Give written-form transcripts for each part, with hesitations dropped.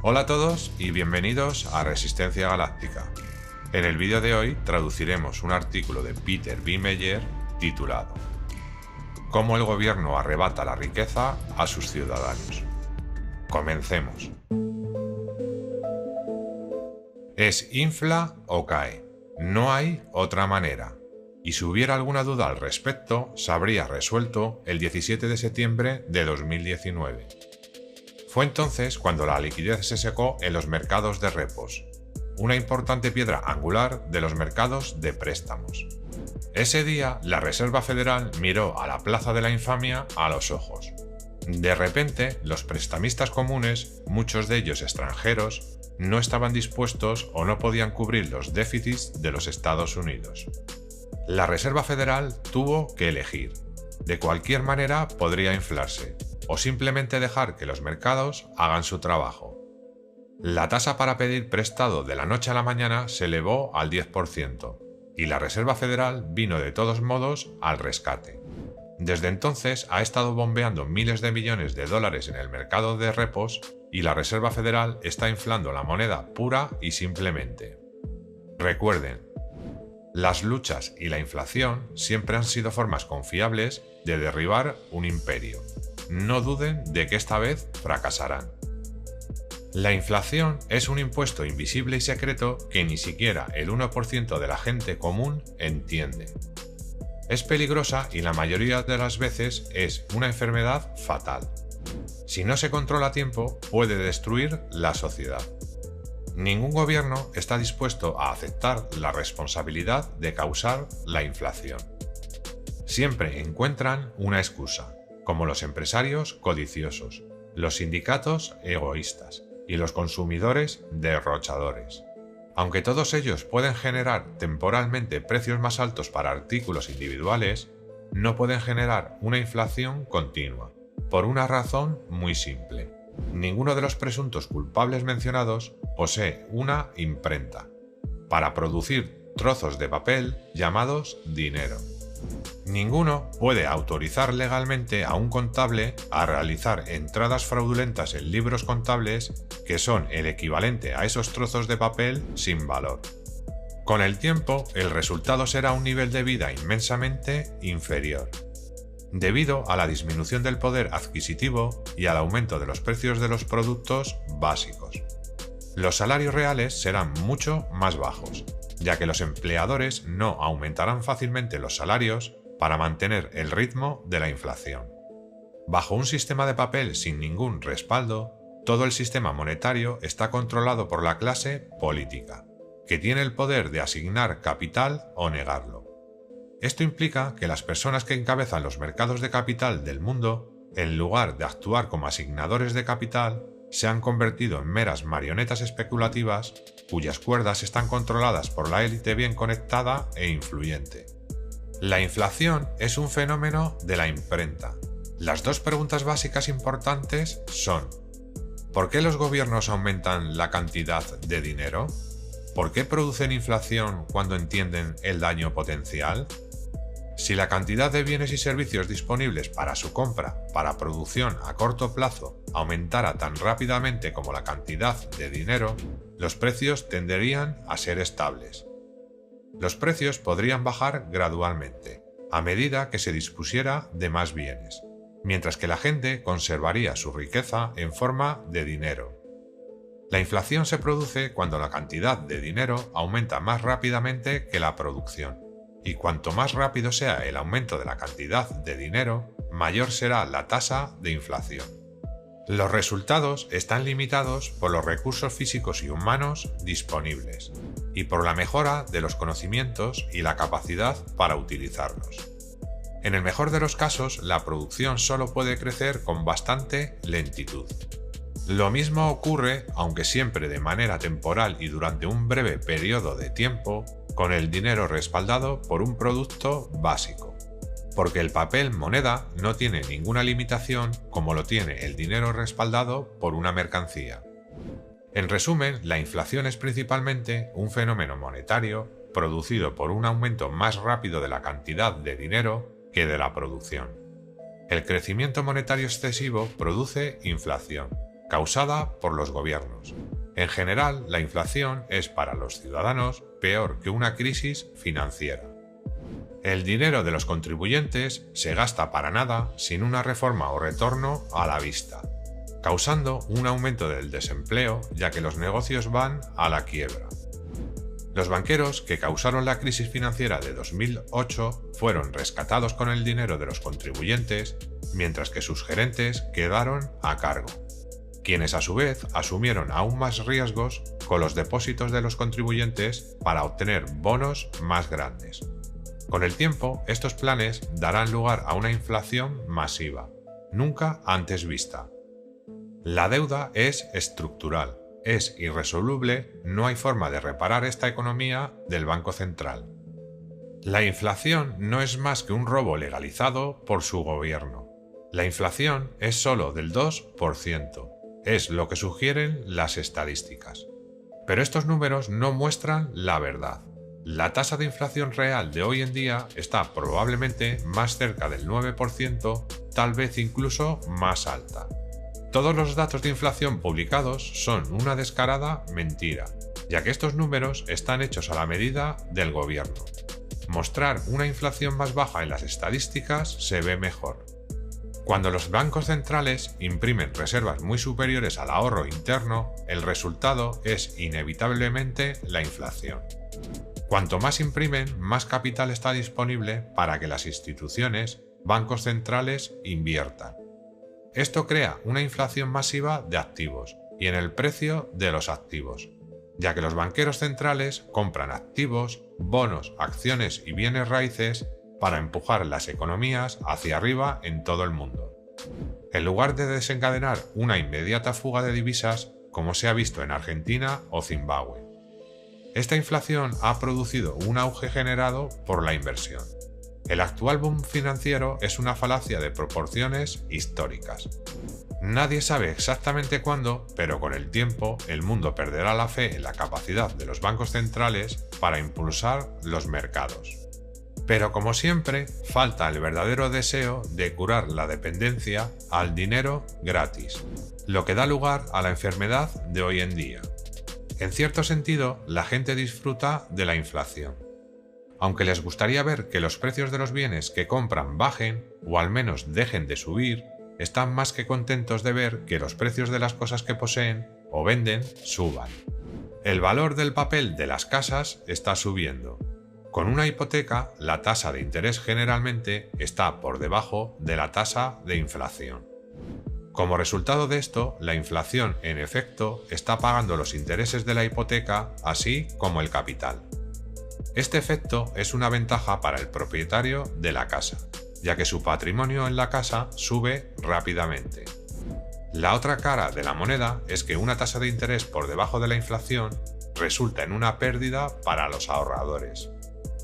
Hola a todos y bienvenidos a Resistencia Galáctica. En el vídeo de hoy traduciremos un artículo de Peter B. Meyer titulado ¿Cómo el gobierno arrebata la riqueza a sus ciudadanos? Comencemos. Es infla o cae. No hay otra manera. Y si hubiera alguna duda al respecto, se habría resuelto el 17 de septiembre de 2019. Fue entonces cuando la liquidez se secó en los mercados de repos, una importante piedra angular de los mercados de préstamos. Ese día, la Reserva Federal miró a la Plaza de la Infamia a los ojos. De repente, los prestamistas comunes, muchos de ellos extranjeros, no estaban dispuestos o no podían cubrir los déficits de los Estados Unidos. La Reserva Federal tuvo que elegir. De cualquier manera podría inflarse, o simplemente dejar que los mercados hagan su trabajo. La tasa para pedir prestado de la noche a la mañana se elevó al 10%, y la Reserva Federal vino de todos modos al rescate. Desde entonces ha estado bombeando miles de millones de dólares en el mercado de repos y la Reserva Federal está inflando la moneda pura y simplemente. Recuerden, las luchas y la inflación siempre han sido formas confiables de derribar un imperio. No duden de que esta vez fracasarán. La inflación es un impuesto invisible y secreto que ni siquiera el 1% de la gente común entiende. Es peligrosa y la mayoría de las veces es una enfermedad fatal. Si no se controla a tiempo, puede destruir la sociedad. Ningún gobierno está dispuesto a aceptar la responsabilidad de causar la inflación. Siempre encuentran una excusa, como los empresarios codiciosos, los sindicatos egoístas y los consumidores derrochadores. Aunque todos ellos pueden generar temporalmente precios más altos para artículos individuales, no pueden generar una inflación continua, por una razón muy simple. Ninguno de los presuntos culpables mencionados posee una imprenta para producir trozos de papel llamados dinero. Ninguno puede autorizar legalmente a un contable a realizar entradas fraudulentas en libros contables que son el equivalente a esos trozos de papel sin valor. Con el tiempo, el resultado será un nivel de vida inmensamente inferior. Debido a la disminución del poder adquisitivo y al aumento de los precios de los productos básicos. Los salarios reales serán mucho más bajos, ya que los empleadores no aumentarán fácilmente los salarios para mantener el ritmo de la inflación. Bajo un sistema de papel sin ningún respaldo, todo el sistema monetario está controlado por la clase política, que tiene el poder de asignar capital o negarlo. Esto implica que las personas que encabezan los mercados de capital del mundo, en lugar de actuar como asignadores de capital, se han convertido en meras marionetas especulativas cuyas cuerdas están controladas por la élite bien conectada e influyente. La inflación es un fenómeno de la imprenta. Las dos preguntas básicas importantes son: ¿por qué los gobiernos aumentan la cantidad de dinero? ¿Por qué producen inflación cuando entienden el daño potencial? Si la cantidad de bienes y servicios disponibles para su compra, para producción a corto plazo, aumentara tan rápidamente como la cantidad de dinero, los precios tenderían a ser estables. Los precios podrían bajar gradualmente, a medida que se dispusiera de más bienes, mientras que la gente conservaría su riqueza en forma de dinero. La inflación se produce cuando la cantidad de dinero aumenta más rápidamente que la producción. Y cuanto más rápido sea el aumento de la cantidad de dinero, mayor será la tasa de inflación. Los resultados están limitados por los recursos físicos y humanos disponibles, y por la mejora de los conocimientos y la capacidad para utilizarlos. En el mejor de los casos, la producción solo puede crecer con bastante lentitud. Lo mismo ocurre, aunque siempre de manera temporal y durante un breve periodo de tiempo, con el dinero respaldado por un producto básico, porque el papel moneda no tiene ninguna limitación como lo tiene el dinero respaldado por una mercancía. En resumen, la inflación es principalmente un fenómeno monetario producido por un aumento más rápido de la cantidad de dinero que de la producción. El crecimiento monetario excesivo produce inflación, causada por los gobiernos. En general, la inflación es para los ciudadanos peor que una crisis financiera. El dinero de los contribuyentes se gasta para nada sin una reforma o retorno a la vista, causando un aumento del desempleo ya que los negocios van a la quiebra. Los banqueros que causaron la crisis financiera de 2008 fueron rescatados con el dinero de los contribuyentes, mientras que sus gerentes quedaron a cargo, quienes a su vez asumieron aún más riesgos con los depósitos de los contribuyentes para obtener bonos más grandes. Con el tiempo, estos planes darán lugar a una inflación masiva, nunca antes vista. La deuda es estructural. Es irresoluble, no hay forma de reparar esta economía del Banco Central. La inflación no es más que un robo legalizado por su gobierno. La inflación es solo del 2%, es lo que sugieren las estadísticas. Pero estos números no muestran la verdad. La tasa de inflación real de hoy en día está probablemente más cerca del 9%, tal vez incluso más alta. Todos los datos de inflación publicados son una descarada mentira, ya que estos números están hechos a la medida del gobierno. Mostrar una inflación más baja en las estadísticas se ve mejor. Cuando los bancos centrales imprimen reservas muy superiores al ahorro interno, el resultado es inevitablemente la inflación. Cuanto más imprimen, más capital está disponible para que las instituciones, bancos centrales, inviertan. Esto crea una inflación masiva de activos y en el precio de los activos, ya que los banqueros centrales compran activos, bonos, acciones y bienes raíces para empujar las economías hacia arriba en todo el mundo, en lugar de desencadenar una inmediata fuga de divisas como se ha visto en Argentina o Zimbabue. Esta inflación ha producido un auge generado por la inversión. El actual boom financiero es una falacia de proporciones históricas. Nadie sabe exactamente cuándo, pero con el tiempo el mundo perderá la fe en la capacidad de los bancos centrales para impulsar los mercados. Pero como siempre, falta el verdadero deseo de curar la dependencia al dinero gratis, lo que da lugar a la enfermedad de hoy en día. En cierto sentido, la gente disfruta de la inflación. Aunque les gustaría ver que los precios de los bienes que compran bajen o al menos dejen de subir, están más que contentos de ver que los precios de las cosas que poseen o venden suban. El valor del papel de las casas está subiendo. Con una hipoteca, la tasa de interés generalmente está por debajo de la tasa de inflación. Como resultado de esto, la inflación, en efecto, está pagando los intereses de la hipoteca, así como el capital. Este efecto es una ventaja para el propietario de la casa, ya que su patrimonio en la casa sube rápidamente. La otra cara de la moneda es que una tasa de interés por debajo de la inflación resulta en una pérdida para los ahorradores.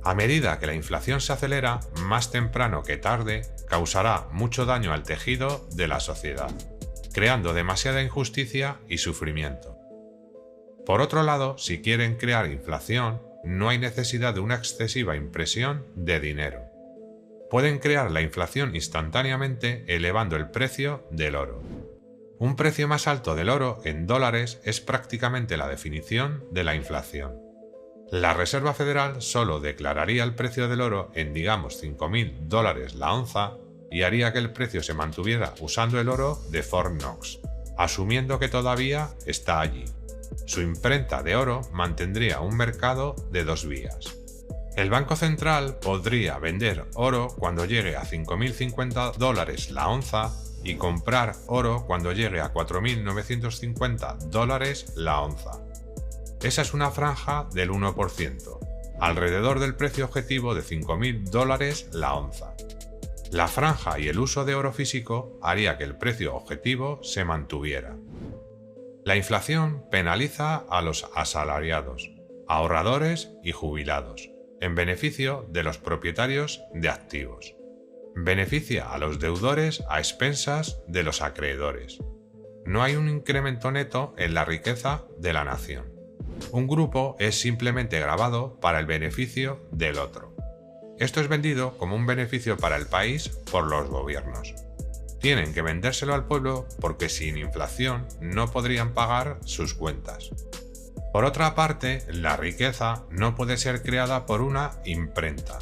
A medida que la inflación se acelera, más temprano que tarde, causará mucho daño al tejido de la sociedad, creando demasiada injusticia y sufrimiento. Por otro lado, si quieren crear inflación, no hay necesidad de una excesiva impresión de dinero. Pueden crear la inflación instantáneamente elevando el precio del oro. Un precio más alto del oro en dólares es prácticamente la definición de la inflación. La Reserva Federal solo declararía el precio del oro en, digamos, $5.000 la onza y haría que el precio se mantuviera usando el oro de Fort Knox, asumiendo que todavía está allí. Su imprenta de oro mantendría un mercado de dos vías. El Banco Central podría vender oro cuando llegue a $5.050 la onza y comprar oro cuando llegue a $4.950 la onza. Esa es una franja del 1%, alrededor del precio objetivo de $5.000 la onza. La franja y el uso de oro físico haría que el precio objetivo se mantuviera. La inflación penaliza a los asalariados, ahorradores y jubilados, en beneficio de los propietarios de activos. Beneficia a los deudores a expensas de los acreedores. No hay un incremento neto en la riqueza de la nación. Un grupo es simplemente gravado para el beneficio del otro. Esto es vendido como un beneficio para el país por los gobiernos. tienen que vendérselo al pueblo porque sin inflación no podrían pagar sus cuentas. Por otra parte, la riqueza no puede ser creada por una imprenta.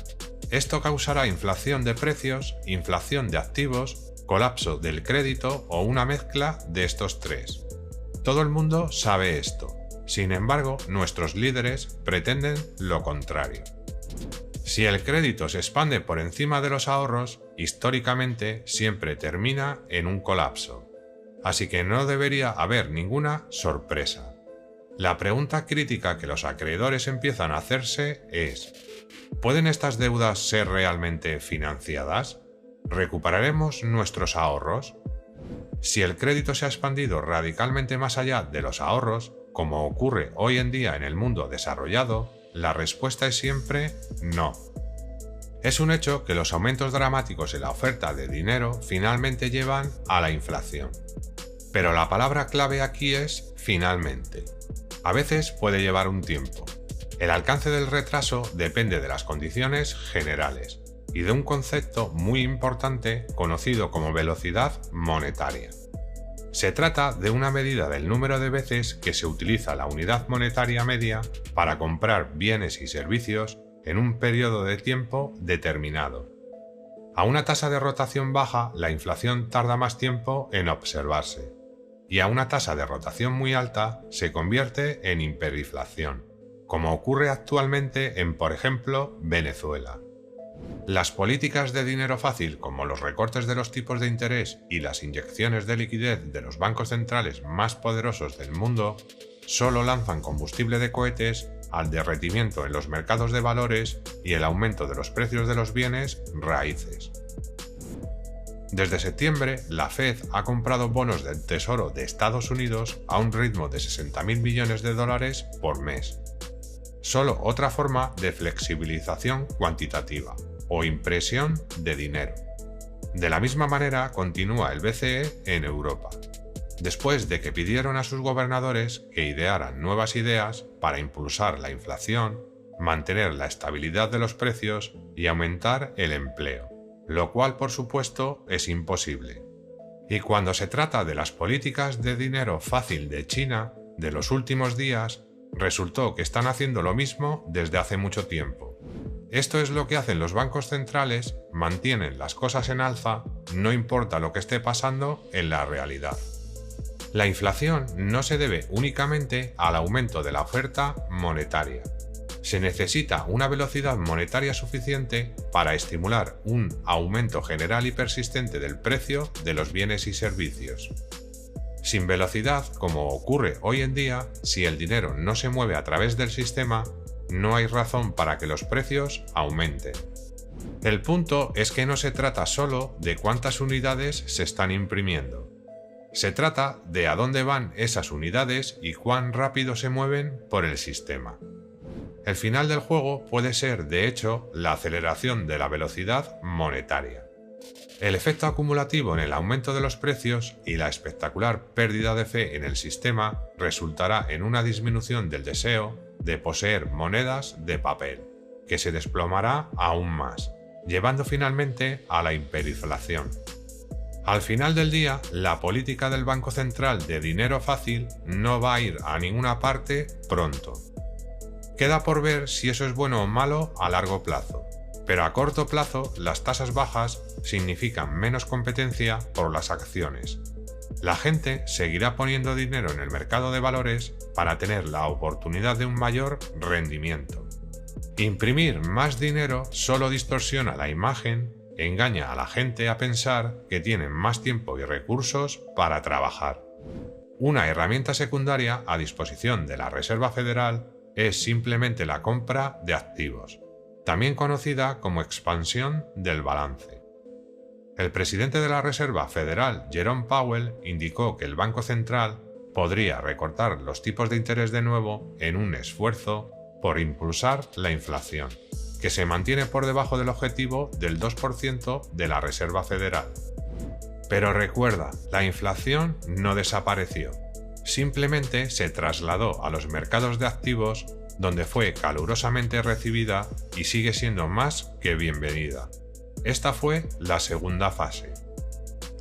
Esto causará inflación de precios, inflación de activos, colapso del crédito o una mezcla de estos tres. Todo el mundo sabe esto. Sin embargo, nuestros líderes pretenden lo contrario. Si el crédito se expande por encima de los ahorros, históricamente siempre termina en un colapso. Así que no debería haber ninguna sorpresa. La pregunta crítica que los acreedores empiezan a hacerse es: ¿pueden estas deudas ser realmente financiadas? ¿Recuperaremos nuestros ahorros? Si el crédito se ha expandido radicalmente más allá de los ahorros, como ocurre hoy en día en el mundo desarrollado, la respuesta es siempre no. Es un hecho que los aumentos dramáticos en la oferta de dinero finalmente llevan a la inflación. Pero la palabra clave aquí es finalmente. A veces puede llevar un tiempo. El alcance del retraso depende de las condiciones generales y de un concepto muy importante conocido como velocidad monetaria. Se trata de una medida del número de veces que se utiliza la unidad monetaria media para comprar bienes y servicios en un periodo de tiempo determinado. A una tasa de rotación baja, la inflación tarda más tiempo en observarse, y a una tasa de rotación muy alta se convierte en hiperinflación, como ocurre actualmente en, por ejemplo, Venezuela. Las políticas de dinero fácil, como los recortes de los tipos de interés y las inyecciones de liquidez de los bancos centrales más poderosos del mundo, solo lanzan combustible de cohetes al derretimiento en los mercados de valores y el aumento de los precios de los bienes raíces. Desde septiembre, la Fed ha comprado bonos del Tesoro de Estados Unidos a un ritmo de 60.000 millones de dólares por mes. Solo otra forma de flexibilización cuantitativa o impresión de dinero. De la misma manera continúa el BCE en Europa, después de que pidieron a sus gobernadores que idearan nuevas ideas para impulsar la inflación, mantener la estabilidad de los precios y aumentar el empleo, lo cual por supuesto es imposible. Y cuando se trata de las políticas de dinero fácil de China de los últimos días, resultó que están haciendo lo mismo desde hace mucho tiempo. Esto es lo que hacen los bancos centrales, mantienen las cosas en alza, no importa lo que esté pasando en la realidad. La inflación no se debe únicamente al aumento de la oferta monetaria. Se necesita una velocidad monetaria suficiente para estimular un aumento general y persistente del precio de los bienes y servicios. Sin velocidad, como ocurre hoy en día, si el dinero no se mueve a través del sistema, no hay razón para que los precios aumenten. El punto es que no se trata solo de cuántas unidades se están imprimiendo. Se trata de a dónde van esas unidades y cuán rápido se mueven por el sistema. El final del juego puede ser, de hecho, la aceleración de la velocidad monetaria. El efecto acumulativo en el aumento de los precios y la espectacular pérdida de fe en el sistema resultará en una disminución del deseo de poseer monedas de papel, que se desplomará aún más, llevando finalmente a la hiperinflación. Al final del día, la política del Banco Central de dinero fácil no va a ir a ninguna parte pronto. Queda por ver si eso es bueno o malo a largo plazo, pero a corto plazo las tasas bajas significan menos competencia por las acciones. La gente seguirá poniendo dinero en el mercado de valores para tener la oportunidad de un mayor rendimiento. Imprimir más dinero solo distorsiona la imagen, engaña a la gente a pensar que tienen más tiempo y recursos para trabajar. Una herramienta secundaria a disposición de la Reserva Federal es simplemente la compra de activos, también conocida como expansión del balance. El presidente de la Reserva Federal, Jerome Powell, indicó que el Banco Central podría recortar los tipos de interés de nuevo en un esfuerzo por impulsar la inflación, que se mantiene por debajo del objetivo del 2% de la Reserva Federal. Pero recuerda, la inflación no desapareció, simplemente se trasladó a los mercados de activos, donde fue calurosamente recibida y sigue siendo más que bienvenida. Esta fue la segunda fase.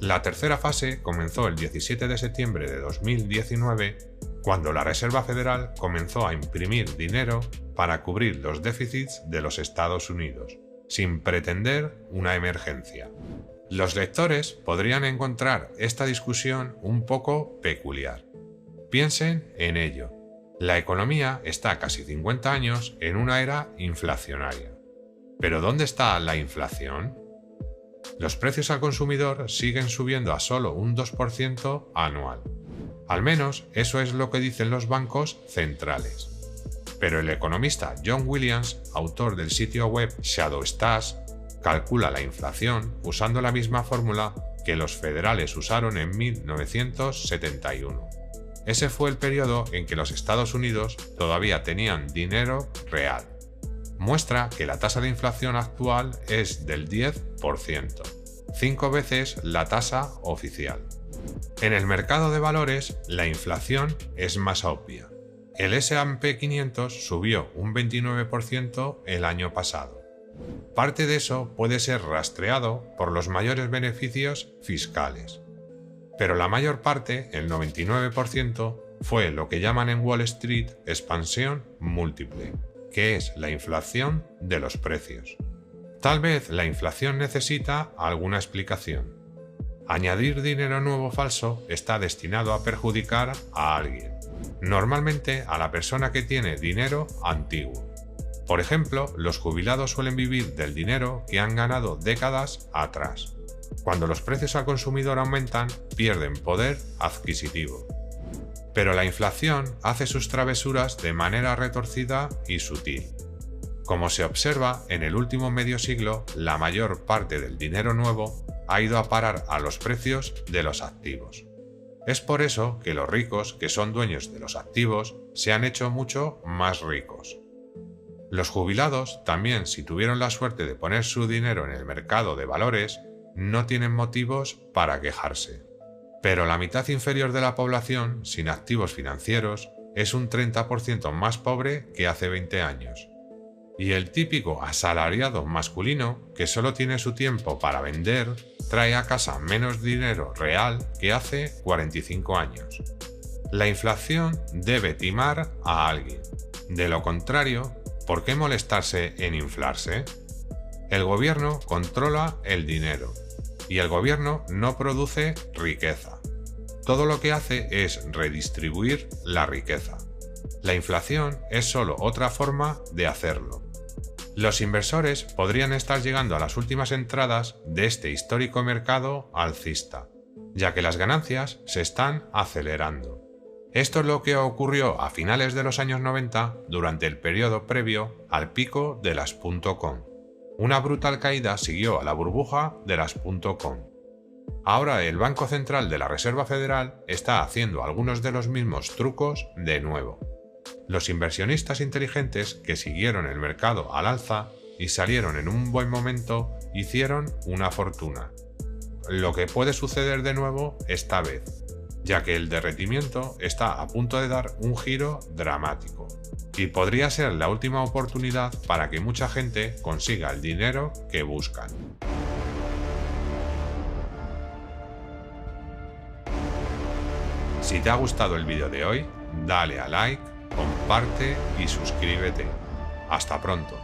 La tercera fase comenzó el 17 de septiembre de 2019, cuando la Reserva Federal comenzó a imprimir dinero para cubrir los déficits de los Estados Unidos, sin pretender una emergencia. Los lectores podrían encontrar esta discusión un poco peculiar. Piensen en ello. La economía está casi 50 años en una era inflacionaria. ¿Pero dónde está la inflación? Los precios al consumidor siguen subiendo a solo un 2% anual. Al menos eso es lo que dicen los bancos centrales. Pero el economista John Williams, autor del sitio web ShadowStats, calcula la inflación usando la misma fórmula que los federales usaron en 1971. Ese fue el periodo en que los Estados Unidos todavía tenían dinero real. Muestra que la tasa de inflación actual es del 10%, 5 veces la tasa oficial. En el mercado de valores, la inflación es más obvia. El S&P 500 subió un 29% el año pasado. Parte de eso puede ser rastreado por los mayores beneficios fiscales. Pero la mayor parte, el 99%, fue lo que llaman en Wall Street expansión múltiple, que es la inflación de los precios. Tal vez la inflación necesita alguna explicación. Añadir dinero nuevo falso está destinado a perjudicar a alguien, normalmente a la persona que tiene dinero antiguo. Por ejemplo, los jubilados suelen vivir del dinero que han ganado décadas atrás. Cuando los precios al consumidor aumentan, pierden poder adquisitivo. Pero la inflación hace sus travesuras de manera retorcida y sutil. Como se observa, en el último medio siglo, la mayor parte del dinero nuevo ha ido a parar a los precios de los activos. Es por eso que los ricos, que son dueños de los activos, se han hecho mucho más ricos. Los jubilados también, si tuvieron la suerte de poner su dinero en el mercado de valores, no tienen motivos para quejarse. Pero la mitad inferior de la población, sin activos financieros, es un 30% más pobre que hace 20 años. Y el típico asalariado masculino, que solo tiene su tiempo para vender, trae a casa menos dinero real que hace 45 años. La inflación debe timar a alguien. De lo contrario, ¿por qué molestarse en inflarse? El gobierno controla el dinero y el gobierno no produce riqueza. Todo lo que hace es redistribuir la riqueza. La inflación es solo otra forma de hacerlo. Los inversores podrían estar llegando a las últimas entradas de este histórico mercado alcista, ya que las ganancias se están acelerando. Esto es lo que ocurrió a finales de los años 90 durante el periodo previo al pico de las .com. Una brutal caída siguió a la burbuja de las .com. Ahora el Banco Central de la Reserva Federal está haciendo algunos de los mismos trucos de nuevo. Los inversionistas inteligentes que siguieron el mercado al alza y salieron en un buen momento hicieron una fortuna. Lo que puede suceder de nuevo esta vez, ya que el derretimiento está a punto de dar un giro dramático. Y podría ser la última oportunidad para que mucha gente consiga el dinero que buscan. Si te ha gustado el vídeo de hoy, dale a like, comparte y suscríbete. Hasta pronto.